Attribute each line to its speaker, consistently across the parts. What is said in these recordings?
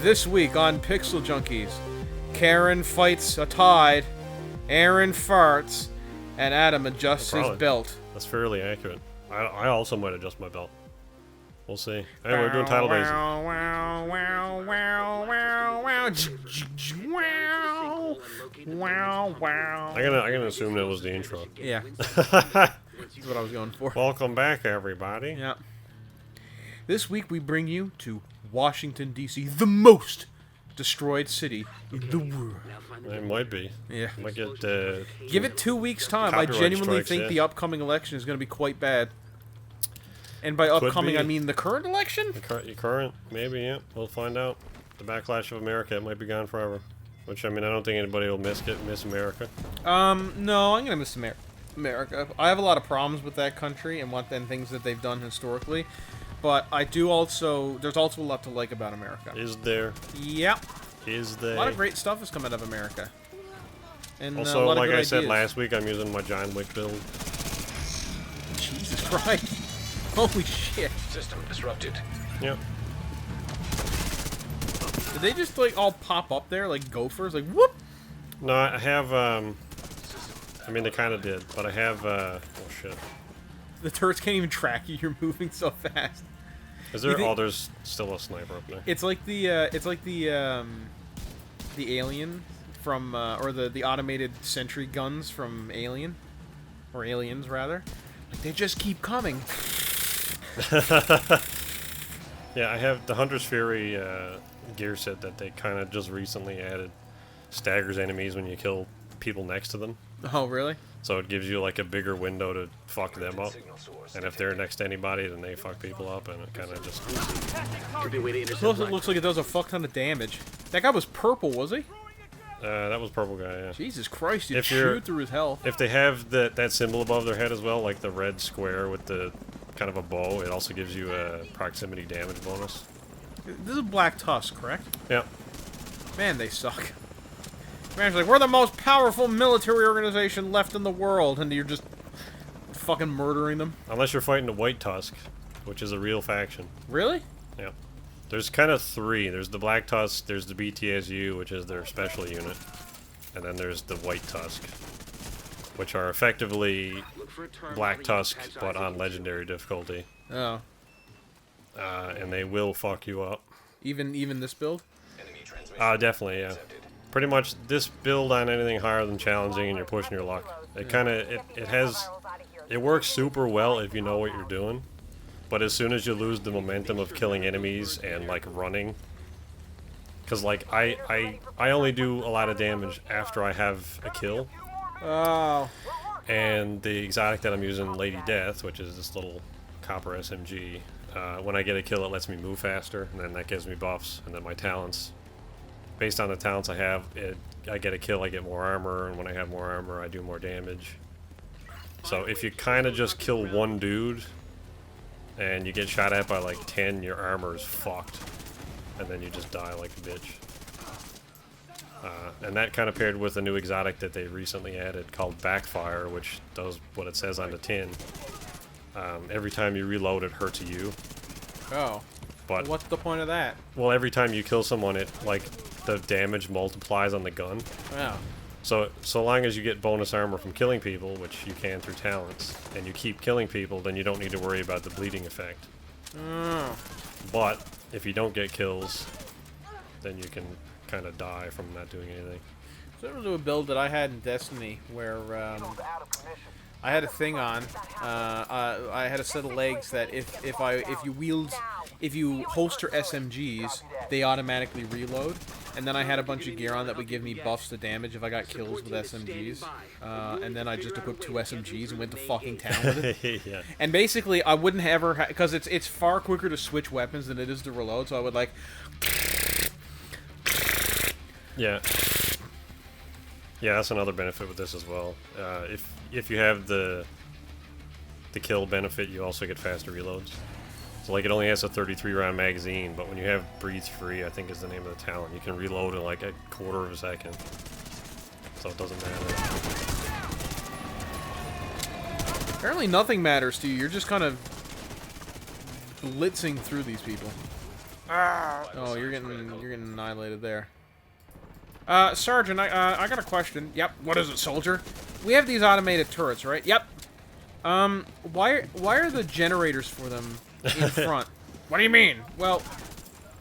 Speaker 1: This week on Pixel Junkies, Karen fights a tide, Aaron farts, and Adam adjusts his belt.
Speaker 2: That's fairly accurate. I also might adjust my belt. We'll see. Hey, we're doing title days. I'm gonna assume that was the intro.
Speaker 1: Yeah. That's what I was going for.
Speaker 2: Welcome back, everybody.
Speaker 1: Yeah. This week we bring you to Washington, D.C., the most destroyed city in the world.
Speaker 2: It might be.
Speaker 1: Yeah.
Speaker 2: Might get,
Speaker 1: give it 2 weeks' time. I genuinely
Speaker 2: strikes,
Speaker 1: think the upcoming election is going to be quite bad. And by upcoming, I mean the current election?
Speaker 2: The current, maybe, yeah. We'll find out. The backlash of America, it might be gone forever. Which, I mean, I don't think anybody will miss America.
Speaker 1: No, I'm going to miss America. I have a lot of problems with that country and things that they've done historically. But I do also, there's also a lot to like about America.
Speaker 2: Is there?
Speaker 1: Yep.
Speaker 2: Is there?
Speaker 1: A lot of great stuff has come out of America. And
Speaker 2: also,
Speaker 1: a lot
Speaker 2: like
Speaker 1: of good
Speaker 2: I said
Speaker 1: ideas.
Speaker 2: last week, I'm using my John Wick build.
Speaker 1: Jesus Christ. Holy shit.
Speaker 3: System disrupted.
Speaker 2: Yep.
Speaker 1: Did they just, like, all pop up there like gophers? Like, whoop!
Speaker 2: No, I have, I mean, they kind of did, but I have, oh shit.
Speaker 1: The turrets can't even track you, you're moving so fast.
Speaker 2: Is there? Oh, there's still a sniper up there.
Speaker 1: It's like the alien from, or the automated sentry guns from Alien. Or Aliens, rather. Like, they just keep coming.
Speaker 2: Yeah, I have the Hunter's Fury gear set that they kind of just recently added. Staggers enemies when you kill people next to them.
Speaker 1: Oh, really?
Speaker 2: So it gives you like a bigger window to fuck them up. And if they're next to anybody, then they fuck people up, and it kind of just...
Speaker 1: It looks like it does a fuck ton of damage. That guy was purple, was he?
Speaker 2: That was purple guy, yeah.
Speaker 1: Jesus Christ, you chewed through his health.
Speaker 2: If they have that symbol above their head as well, like the red square with the kind of a bow, it also gives you a proximity damage bonus.
Speaker 1: This is Black Tusk, correct?
Speaker 2: Yeah.
Speaker 1: Man, they suck. Man's like, we're the most powerful military organization left in the world, and you're just fucking murdering them.
Speaker 2: Unless you're fighting the White Tusk, which is a real faction.
Speaker 1: Really?
Speaker 2: Yeah. There's kind of three. There's the Black Tusk, there's the BTSU, which is their special unit, and then there's the White Tusk, which are effectively Black Tusk, but on legendary difficulty.
Speaker 1: Oh.
Speaker 2: And they will fuck you up.
Speaker 1: Even this build?
Speaker 2: Definitely, yeah. Pretty much this build on anything higher than challenging, and you're pushing your luck. It kind of it works super well if you know what you're doing, but as soon as you lose the momentum of killing enemies and like running, because like I only do a lot of damage after I have a kill.
Speaker 1: Oh.
Speaker 2: And the exotic that I'm using, Lady Death, which is this little copper SMG. When I get a kill, it lets me move faster, and then that gives me buffs, and then my talents. Based on the talents I have, I get a kill, I get more armor, and when I have more armor, I do more damage. So if you kind of just kill one dude, and you get shot at by like 10, your armor is fucked. And then you just die like a bitch. And that kind of paired with a new exotic that they recently added called Backfire, which does what it says on the tin. Every time you reload, it hurts you.
Speaker 1: Oh.
Speaker 2: But
Speaker 1: what's the point of that?
Speaker 2: Well, every time you kill someone, it like the damage multiplies on the gun.
Speaker 1: Yeah.
Speaker 2: So long as you get bonus armor from killing people, which you can through talents, and you keep killing people, then you don't need to worry about the bleeding effect.
Speaker 1: Oh.
Speaker 2: But if you don't get kills, then you can kind of die from not doing anything.
Speaker 1: So there was a build that I had in Destiny where I had a thing on. I had a set of legs that if you holster SMGs, they automatically reload. And then I had a bunch of gear on that would give me buffs to damage if I got kills with SMGs. And then I just equipped 2 SMGs and went to fucking town with it.
Speaker 2: Yeah.
Speaker 1: And basically, I wouldn't ever because it's far quicker to switch weapons than it is to reload. So I would like.
Speaker 2: Yeah. Yeah, that's another benefit with this as well. If you have the kill benefit, you also get faster reloads. So like it only has a 33 round magazine, but when you have breathe free, I think is the name of the talent, you can reload in like a quarter of a second. So it doesn't matter.
Speaker 1: Apparently nothing matters to you. You're just kind of blitzing through these people. Oh, you're getting annihilated there. Sergeant, I got a question. Yep. What is it, soldier? We have these automated turrets, right? Yep. Why are the generators for them in front? What do you mean? Well,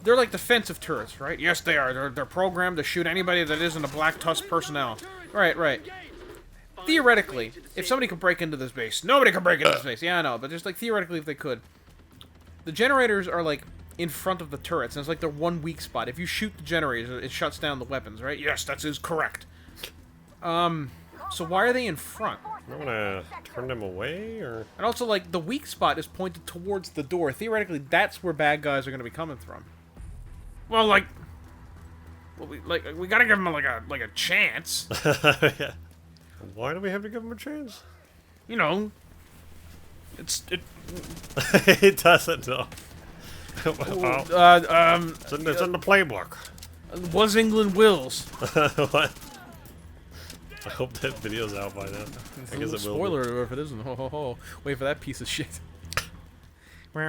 Speaker 1: they're like defensive turrets, right? Yes, they are. They're programmed to shoot anybody that isn't a Black Tusk personnel. Right. Theoretically, if somebody could break into this base, nobody could break into this base. Yeah, I know, but just like theoretically, if they could, the generators are like in front of the turrets, and it's like their one weak spot. If you shoot the generators, it shuts down the weapons, right? Yes, that is correct. So why are they in front?
Speaker 2: I'm gonna turn them away, or...
Speaker 1: And also, like, the weak spot is pointed towards the door. Theoretically, that's where bad guys are gonna be coming from. Well, like... Well, we gotta give them, like a chance.
Speaker 2: Yeah. Why do we have to give them a chance?
Speaker 1: You know...
Speaker 2: It doesn't, though. It's in the playbook.
Speaker 1: Was England wills.
Speaker 2: What? I hope that video's out by now. I guess it will.
Speaker 1: Spoiler alert if it isn't. Ho ho ho. Wait for that piece of shit.
Speaker 2: So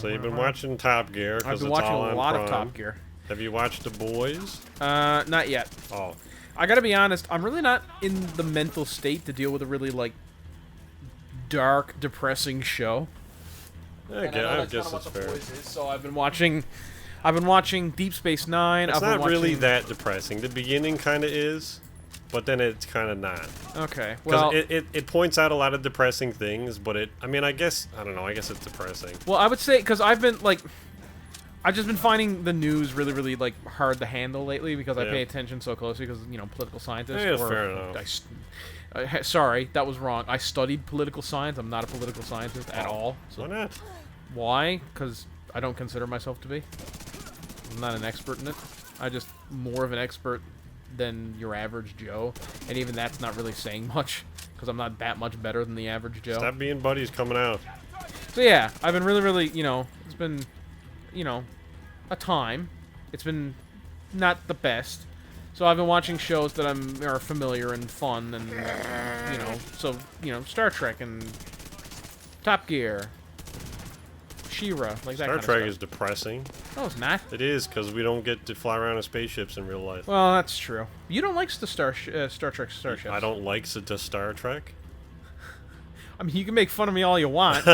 Speaker 2: you've been watching Top Gear.
Speaker 1: I've been watching a lot of Top Gear.
Speaker 2: Have you watched The Boys?
Speaker 1: Not yet.
Speaker 2: Oh.
Speaker 1: I gotta be honest, I'm really not in the mental state to deal with a really, like, dark, depressing show.
Speaker 2: I guess that's fair.
Speaker 1: So I've been watching Deep Space Nine.
Speaker 2: It's not really that depressing. The beginning kind of is, but then it's kind of not.
Speaker 1: Okay, well...
Speaker 2: it points out a lot of depressing things, but I mean, I don't know, I guess it's depressing.
Speaker 1: Well, I would say, because I've just been finding the news really, really, like, hard to handle lately because I pay attention so closely because, you know, political scientists.
Speaker 2: Yeah, fair enough.
Speaker 1: Sorry, that was wrong. I studied political science. I'm not a political scientist at all. So
Speaker 2: why not?
Speaker 1: Why? Because I don't consider myself to be. I'm not an expert in it. I'm just more of an expert than your average Joe. And even that's not really saying much because I'm not that much better than the average Joe.
Speaker 2: Stop being buddies coming out.
Speaker 1: So yeah, I've been really, really, you know, it's been... you know, a time. It's been not the best. So I've been watching shows that are familiar and fun and, you know, so, you know, Star Trek and Top Gear, She-Ra, like that kind of stuff.
Speaker 2: Star Trek is depressing.
Speaker 1: No, it's not.
Speaker 2: It is, because we don't get to fly around in spaceships in real life.
Speaker 1: Well, that's true. You don't like the Star Trek starships.
Speaker 2: I don't like the Star Trek.
Speaker 1: I mean, you can make fun of me all you want.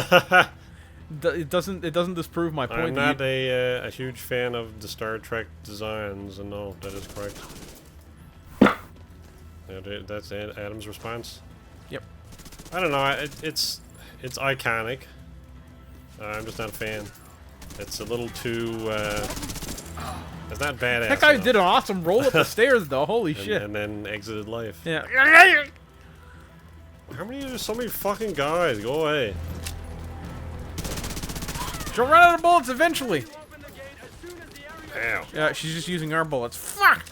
Speaker 1: It doesn't disprove my point.
Speaker 2: I'm not a huge fan of the Star Trek designs, and no, that is correct. That's Adam's response.
Speaker 1: Yep.
Speaker 2: I don't know. It's iconic. I'm just not a fan. It's a little too. It's not badass.
Speaker 1: That guy did an awesome roll up the stairs, though. Holy shit!
Speaker 2: And then exited life.
Speaker 1: Yeah.
Speaker 2: How many? There's so many fucking guys. Go away.
Speaker 1: She'll run out of bullets eventually.
Speaker 2: Damn.
Speaker 1: Yeah, she's just using our bullets. Fuck!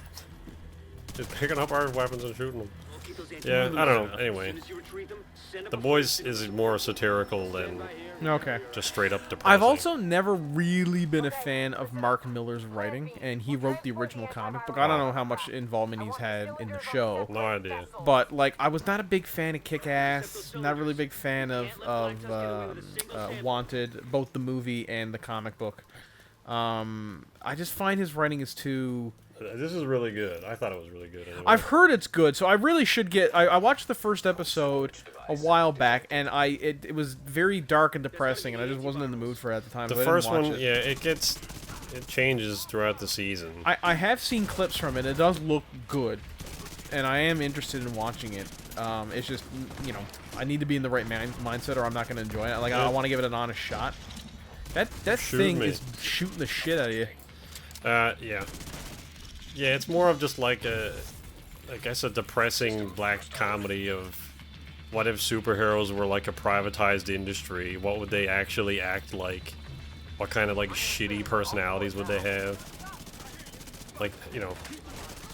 Speaker 2: Just picking up our weapons and shooting them. Yeah, I don't know. Anyway, The Boys is more satirical than just straight up depressing.
Speaker 1: I've also never really been a fan of Mark Millar's writing, and he wrote the original comic book. I don't know how much involvement he's had in the show.
Speaker 2: No idea.
Speaker 1: But, like, I was not a big fan of Kick-Ass, not really a big fan of Wanted, both the movie and the comic book. I just find his writing is too...
Speaker 2: This is really good. I thought it was really good. Anyway.
Speaker 1: I've heard it's good, so I really should get... I watched the first episode a while back, and it was very dark and depressing, and I just wasn't in the mood for it at the time.
Speaker 2: The first one, yeah, it changes throughout the season.
Speaker 1: I have seen clips from it. It does look good, and I am interested in watching it. It's just, you know, I need to be in the right mindset, or I'm not going to enjoy it. Like, I want to give it an honest shot. That thing is shooting the shit out of you.
Speaker 2: Yeah. Yeah, it's more of just like I guess a depressing black comedy of what if superheroes were like a privatized industry? What would they actually act like? What kind of like shitty personalities would they have? Like, you know,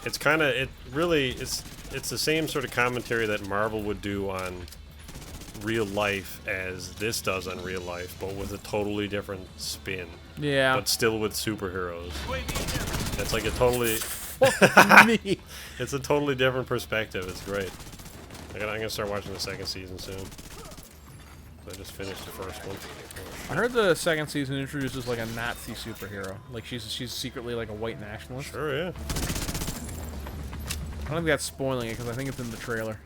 Speaker 2: it's kind of it's the same sort of commentary that Marvel would do on real life as this does on real life, but with a totally different spin.
Speaker 1: Yeah.
Speaker 2: But still with superheroes. It's like a totally... It's a totally different perspective. It's great. I'm gonna start watching the second season soon. I just finished the first one.
Speaker 1: I heard the second season introduces like a Nazi superhero. Like she's secretly like a white nationalist.
Speaker 2: Sure, yeah.
Speaker 1: I don't think that's spoiling it because I think it's in the trailer.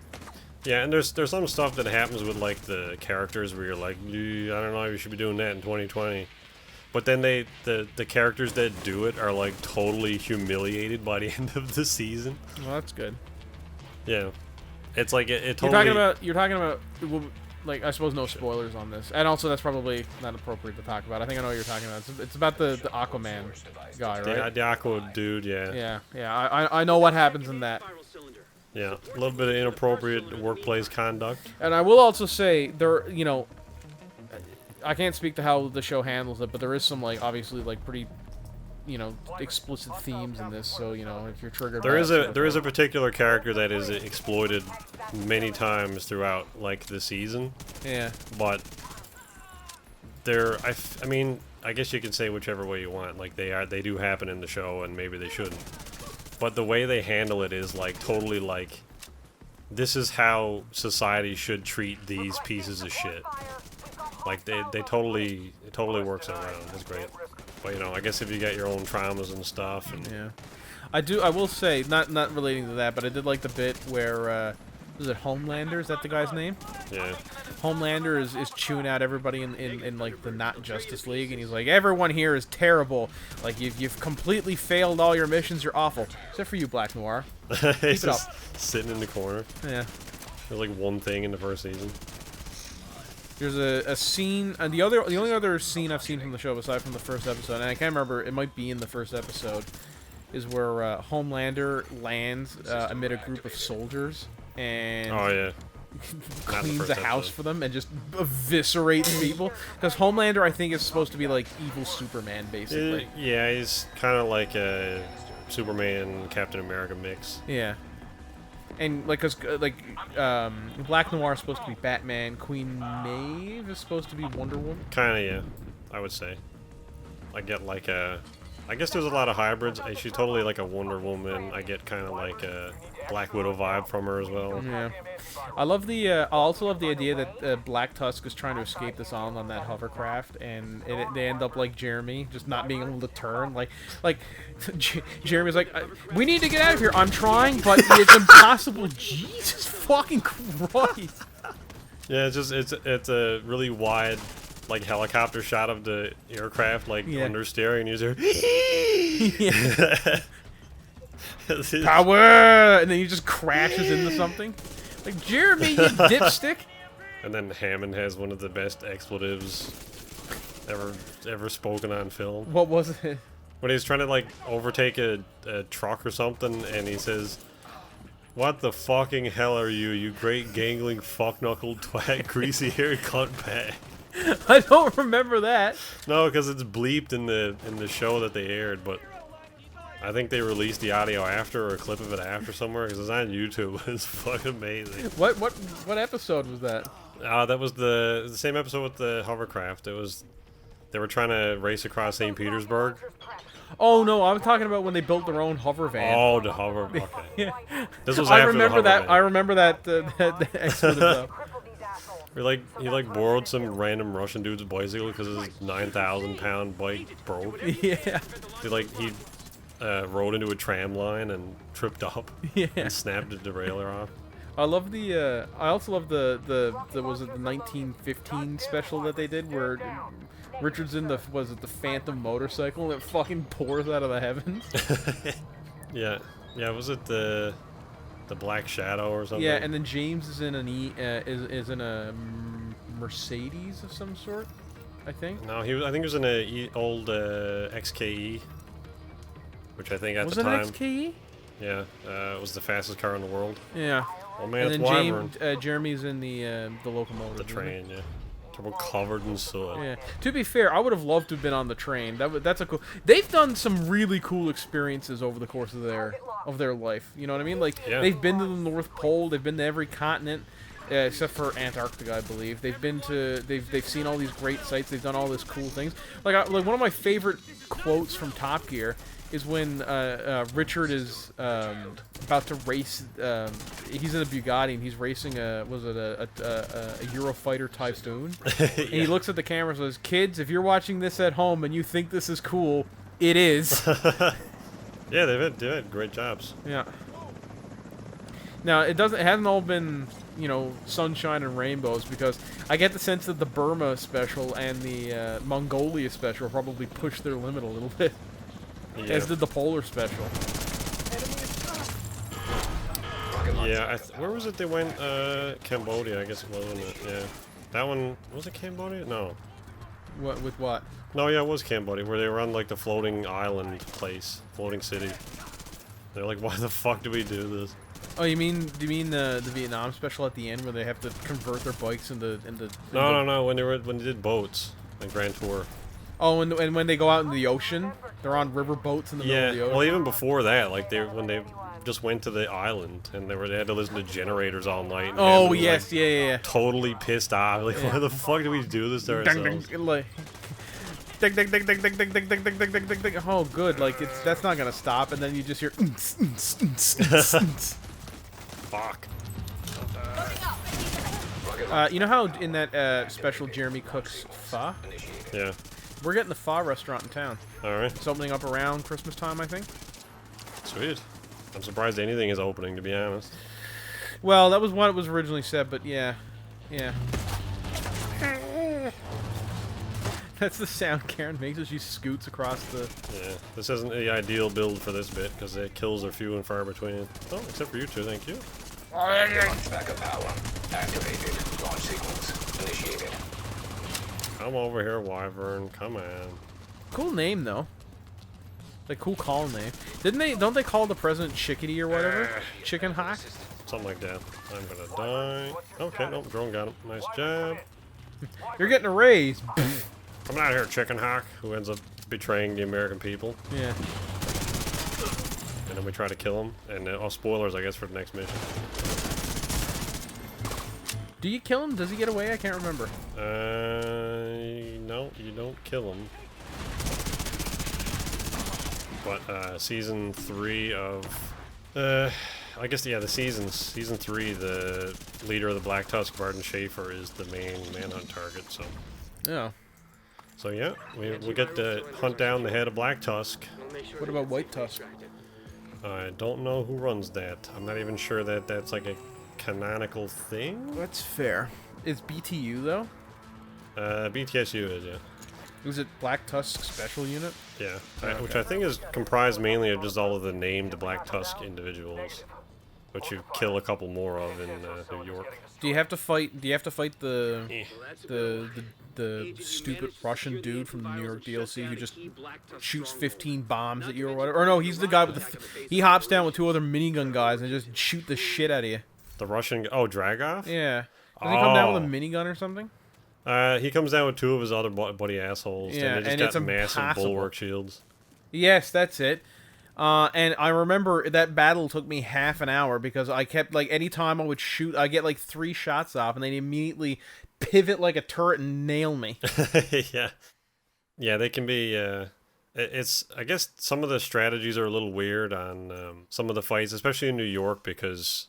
Speaker 2: Yeah, and there's some stuff that happens with like the characters where you're like, I don't know if you should be doing that in 2020. But then the characters that do it are like totally humiliated by the end of the season.
Speaker 1: Well, that's good.
Speaker 2: Yeah, it's like it totally.
Speaker 1: You're talking about like I suppose no spoilers on this, and also that's probably not appropriate to talk about. I think I know what you're talking about. It's about the Aquaman guy, right?
Speaker 2: The Aqua dude, yeah.
Speaker 1: Yeah. I know what happens in that.
Speaker 2: Yeah, a little bit of inappropriate workplace conduct.
Speaker 1: And I will also say there, I can't speak to how the show handles it, but there is some like obviously like pretty, explicit themes in this. So if you're triggered,
Speaker 2: there is a particular character that is exploited many times throughout like the season.
Speaker 1: Yeah.
Speaker 2: But I mean, I guess you can say whichever way you want. Like they do happen in the show, and maybe they shouldn't. But the way they handle it is like totally like, this is how society should treat these pieces of shit. Like it totally works around. It's great. But I guess if you got your own traumas and stuff, and
Speaker 1: yeah, I will say not relating to that, but I did like the bit where was it Homelander? Is that the guy's name?
Speaker 2: Yeah.
Speaker 1: Homelander is chewing out everybody in like the not Justice League, and he's like, everyone here is terrible. Like you've completely failed all your missions. You're awful, except for you, Black Noir.
Speaker 2: He's just sitting in the corner.
Speaker 1: Yeah.
Speaker 2: There's like one thing in the first season.
Speaker 1: There's a scene, and the only other scene I've seen from the show aside from the first episode, and I can't remember, it might be in the first episode, is where Homelander lands amid a group of soldiers and cleans a house for them and just eviscerates people. Because Homelander, I think, is supposed to be like evil Superman, basically.
Speaker 2: Yeah, he's kind of like a Superman Captain America mix.
Speaker 1: Yeah. And like, Black Noir is supposed to be Batman. Queen Maeve is supposed to be Wonder Woman.
Speaker 2: Kind of, yeah. I would say. I guess there's a lot of hybrids. She's totally like a Wonder Woman. I get kind of like a Black Widow vibe from her as well.
Speaker 1: Yeah. I also love the idea that Black Tusk is trying to escape this island on that hovercraft, and they end up like Jeremy, just not being able to turn. Like Jeremy's like, we need to get out of here. I'm trying, but it's impossible. Jesus fucking Christ.
Speaker 2: Yeah, it's a really wide like helicopter shot of the aircraft, like under steering, and you're
Speaker 1: power, and then he just crashes into something. Like, Jeremy, you dipstick.
Speaker 2: And then Hammond has one of the best expletives ever spoken on film.
Speaker 1: What was it?
Speaker 2: When he's trying to like overtake a truck or something, and he says, "What the fucking hell are you, you great gangling fuck-knuckled twat, greasy-haired cunt bag?"
Speaker 1: I don't remember that.
Speaker 2: No, because it's bleeped in the show that they aired, but I think they released the audio after, or a clip of it after somewhere, because it's on YouTube. It's fucking amazing.
Speaker 1: What episode was that?
Speaker 2: That was the same episode with the hovercraft. They were trying to race across St. Petersburg.
Speaker 1: Oh no, I'm talking about when they built their own hover van.
Speaker 2: Oh, the hover. Okay.
Speaker 1: Yeah.
Speaker 2: This was after the hover van.
Speaker 1: I remember that. That expletive.
Speaker 2: He borrowed some random Russian dude's bicycle because his 9,000-pound bike broke.
Speaker 1: Yeah.
Speaker 2: He rode into a tram line and tripped up.
Speaker 1: Yeah.
Speaker 2: And snapped the derailleur off.
Speaker 1: I love the. I also love the was it the 1915 special that they did where Richard's in the Phantom motorcycle and it fucking pours out of the heavens.
Speaker 2: Yeah. Was it the Black Shadow or something?
Speaker 1: Yeah, and then James is in is in a Mercedes of some sort, I think.
Speaker 2: No, I think he was in a old XKE, which I think at the time.
Speaker 1: Was it XKE?
Speaker 2: Yeah, it was the fastest car in the world.
Speaker 1: Yeah.
Speaker 2: Oh man,
Speaker 1: and
Speaker 2: it's
Speaker 1: then Jeremy's in the locomotive.
Speaker 2: The train, yeah. Turbo covered in soot.
Speaker 1: Yeah. To be fair, I would have loved to have been on the train. That's a cool. They've done some really cool experiences over the course of their life. You know what I mean? Like they've been to the North Pole. They've been to every continent. Except for Antarctica, I believe. They've seen all these great sights. They've done all these cool things. Like one of my favorite quotes from Top Gear is when Richard is about to race. He's in a Bugatti and he's racing a Eurofighter Typhoon.
Speaker 2: Yeah.
Speaker 1: And he looks at the camera and says, "Kids, if you're watching this at home and you think this is cool, it is."
Speaker 2: Yeah, they've had great jobs.
Speaker 1: Yeah. Now it hasn't all been, sunshine and rainbows, because I get the sense that the Burma special and the Mongolia special probably pushed their limit a little bit.
Speaker 2: Yeah.
Speaker 1: As did the Polar special.
Speaker 2: Yeah, where was it they went? Cambodia, I guess it was, wasn't it? Yeah. That one, was it Cambodia? No.
Speaker 1: What, with what?
Speaker 2: No, yeah, it was Cambodia, where they were on, like, the floating island place, floating city. They're like, why the fuck do we do this?
Speaker 1: Oh, do you mean the Vietnam special at the end where they have to convert their bikes into
Speaker 2: No, when they did boats, like Grand Tour.
Speaker 1: Oh, and when they go out in the ocean, they're on river boats in the middle of the ocean.
Speaker 2: Well, even before that, like when they just went to the island and they had to listen to generators all night. And
Speaker 1: oh
Speaker 2: was,
Speaker 1: yes,
Speaker 2: like,
Speaker 1: yeah.
Speaker 2: Totally pissed off. Like, why the fuck do we do this to ourselves?
Speaker 1: Oh, good. Like that's not gonna stop, and then you just hear.
Speaker 2: Fuck.
Speaker 1: You know how in that special Jeremy cooks pho?
Speaker 2: Yeah.
Speaker 1: We're getting the pho restaurant in town.
Speaker 2: Alright.
Speaker 1: It's opening up around Christmas time, I think.
Speaker 2: Sweet. I'm surprised anything is opening, to be honest.
Speaker 1: Well, that was what it was originally said, but yeah. Yeah. That's the sound Karen makes as she scoots across the...
Speaker 2: Yeah. This isn't the ideal build for this bit, because the kills are few and far between. Oh, except for you two, thank you.
Speaker 3: Launch backup power activated. Launch sequence initiated.
Speaker 2: Come over here, Wyvern. Come on.
Speaker 1: Cool name, though. Like, cool call name. Don't they call the president Chickadee or whatever? Chicken Hawk?
Speaker 2: Something like that. I'm gonna die. Okay, nope, drone got him. Nice job.
Speaker 1: You're getting a raise.
Speaker 2: Come out here, Chicken Hawk, who ends up betraying the American people.
Speaker 1: Yeah.
Speaker 2: And then we try to kill him. And spoilers, I guess, for the next mission.
Speaker 1: Do you kill him? Does he get away? I can't remember.
Speaker 2: No, you don't kill him. But season 3 of, I guess the seasons. Season 3, the leader of the Black Tusk, Varden Schaefer, is the main manhunt target. So.
Speaker 1: Yeah.
Speaker 2: So yeah, we get to hunt down the head of Black Tusk.
Speaker 1: What about White Tusk?
Speaker 2: I don't know who runs that. I'm not even sure that that's like a canonical thing.
Speaker 1: That's fair. Is BTU though?
Speaker 2: BTSU is, yeah.
Speaker 1: Was it Black Tusk Special Unit?
Speaker 2: Yeah,
Speaker 1: Okay.
Speaker 2: which I think is comprised mainly of just all of the named Black Tusk individuals, which you kill a couple more of in New York.
Speaker 1: Do you have to fight? Do you have to fight the stupid Russian dude from the New York DLC who just shoots 15 bombs at you or whatever? Or no, he's the guy with the. He hops down with 2 other minigun guys and just shoot the shit out of you.
Speaker 2: The Russian. Oh, Dragov?
Speaker 1: Yeah. Does he come down with a minigun or something?
Speaker 2: He comes down with 2 of his other buddy assholes,
Speaker 1: Yeah,
Speaker 2: and they
Speaker 1: and
Speaker 2: just got
Speaker 1: it's
Speaker 2: massive
Speaker 1: impossible.
Speaker 2: bulwark shields.
Speaker 1: Yes, that's it. And I remember that battle took me half an hour because I kept, like, anytime I would shoot, I get, like, 3 shots off, and they'd immediately pivot like a turret and nail me.
Speaker 2: Yeah. Yeah, they can be, it's, I guess some of the strategies are a little weird on some of the fights, especially in New York, because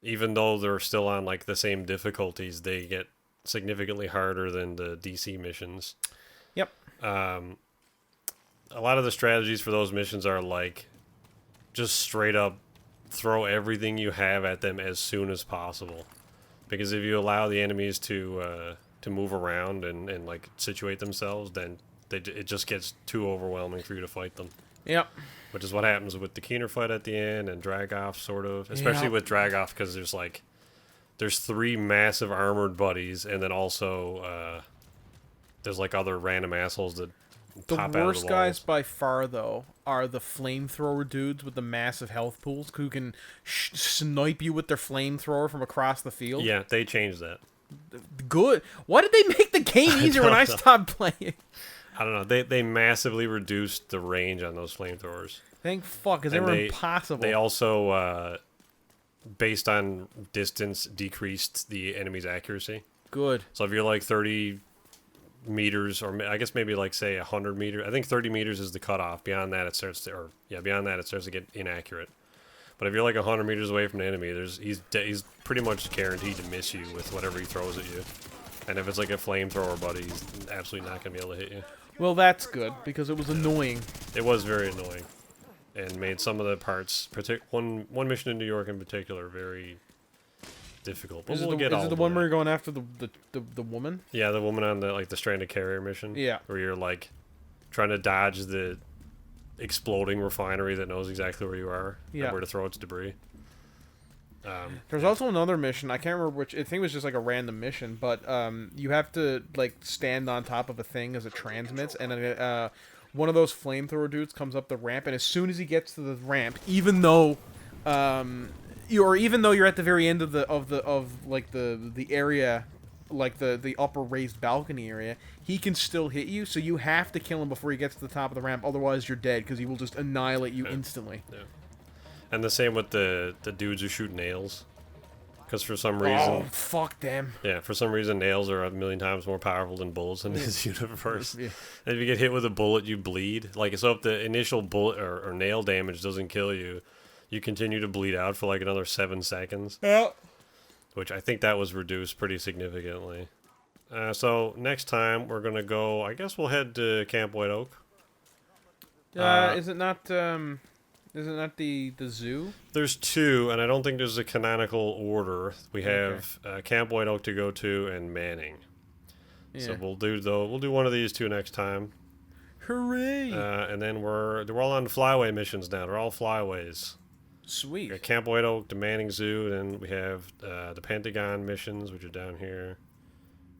Speaker 2: even though they're still on, like, the same difficulties, they get significantly harder than the DC missions.
Speaker 1: Yep.
Speaker 2: A lot of the strategies for those missions are like just straight up throw everything you have at them as soon as possible, because if you allow the enemies to move around and like situate themselves, then it just gets too overwhelming for you to fight them.
Speaker 1: Yep.
Speaker 2: Which is what happens with the Keener fight at the end and Dragoff, sort of, especially with Dragoff, because there's 3 massive armored buddies, and then also there's like other random assholes that
Speaker 1: The
Speaker 2: pop out of
Speaker 1: worst
Speaker 2: the
Speaker 1: guys
Speaker 2: walls.
Speaker 1: by far, though, are the flamethrower dudes with the massive health pools who can snipe you with their flamethrower from across the field.
Speaker 2: Yeah, they changed that.
Speaker 1: Good. Why did they make the game easier when I stopped playing?
Speaker 2: I don't know. They massively reduced the range on those flamethrowers.
Speaker 1: Thank fuck, because they
Speaker 2: And
Speaker 1: were impossible.
Speaker 2: They also, based on distance, decreased the enemy's accuracy.
Speaker 1: Good.
Speaker 2: So if you're like 30 meters, or I guess maybe like say 100 meters. I think 30 meters is the cutoff. Beyond that, it starts to, beyond that, it starts to get inaccurate. But if you're like 100 meters away from the enemy, he's pretty much guaranteed to miss you with whatever he throws at you. And if it's like a flamethrower, buddy, he's absolutely not going to be able to hit you.
Speaker 1: Well, that's good, because it was annoying.
Speaker 2: It was very annoying. And made some of the parts, one mission in New York in particular, very difficult. But we'll get all.
Speaker 1: Is it the one where you're going after the woman?
Speaker 2: Yeah, the woman on the stranded carrier mission.
Speaker 1: Yeah.
Speaker 2: Where you're like trying to dodge the exploding refinery that knows exactly where you are and where to throw its debris.
Speaker 1: There's also another mission. I can't remember which. I think it was just like a random mission, but you have to like stand on top of a thing as it transmits, and one of those flamethrower dudes comes up the ramp, and as soon as he gets to the ramp, even though you're at the very end of the area, like the upper raised balcony area, he can still hit you. So you have to kill him before he gets to the top of the ramp. Otherwise, you're dead because he will just annihilate you instantly.
Speaker 2: Yeah. And the same with the dudes who shoot nails. Because for some reason...
Speaker 1: Oh, fuck them.
Speaker 2: Yeah, for some reason nails are a million times more powerful than bullets in this universe. Yeah. And if you get hit with a bullet, you bleed. Like, so if the initial bullet or nail damage doesn't kill you, you continue to bleed out for like another 7 seconds.
Speaker 1: Yeah.
Speaker 2: Which I think that was reduced pretty significantly. So next time we're going to go... I guess we'll head to Camp White Oak.
Speaker 1: Is it not... Isn't that the zoo?
Speaker 2: There's 2, and I don't think there's a canonical order. We have Camp White Oak to go to and Manning. Yeah. So we'll do one of these 2 next time.
Speaker 1: Hooray!
Speaker 2: And then they're all on flyway missions now. They're all flyways.
Speaker 1: Sweet.
Speaker 2: We got Camp White Oak to Manning Zoo, and then we have the Pentagon missions, which are down here.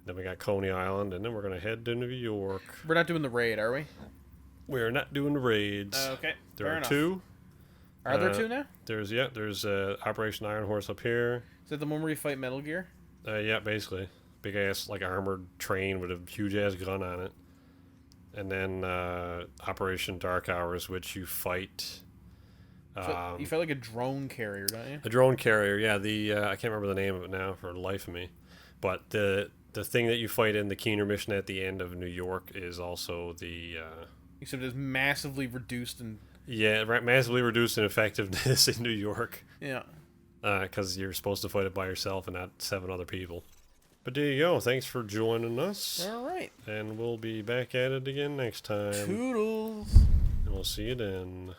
Speaker 2: Then we got Coney Island, and then we're gonna head to New York.
Speaker 1: We're not doing the raid, are we?
Speaker 2: We're not doing the raids.
Speaker 1: Okay.
Speaker 2: There
Speaker 1: Fair
Speaker 2: are
Speaker 1: enough.
Speaker 2: 2.
Speaker 1: Are there 2 now?
Speaker 2: There's Operation Iron Horse up here.
Speaker 1: Is that the one where you fight Metal Gear?
Speaker 2: Yeah, basically. Big ass like armored train with a huge ass gun on it. And then Operation Dark Hours, which you fight.
Speaker 1: You fight like a drone carrier, don't you?
Speaker 2: A drone carrier, yeah. I can't remember the name of it now for the life of me. But the thing that you fight in the Keener mission at the end of New York is also the.
Speaker 1: Except it's massively reduced in.
Speaker 2: Yeah, massively reduced in effectiveness in New York.
Speaker 1: Yeah.
Speaker 2: Because you're supposed to fight it by yourself and not 7 other people. But there you go. Thanks for joining us.
Speaker 1: All right.
Speaker 2: And we'll be back at it again next time.
Speaker 1: Toodles.
Speaker 2: And we'll see you then.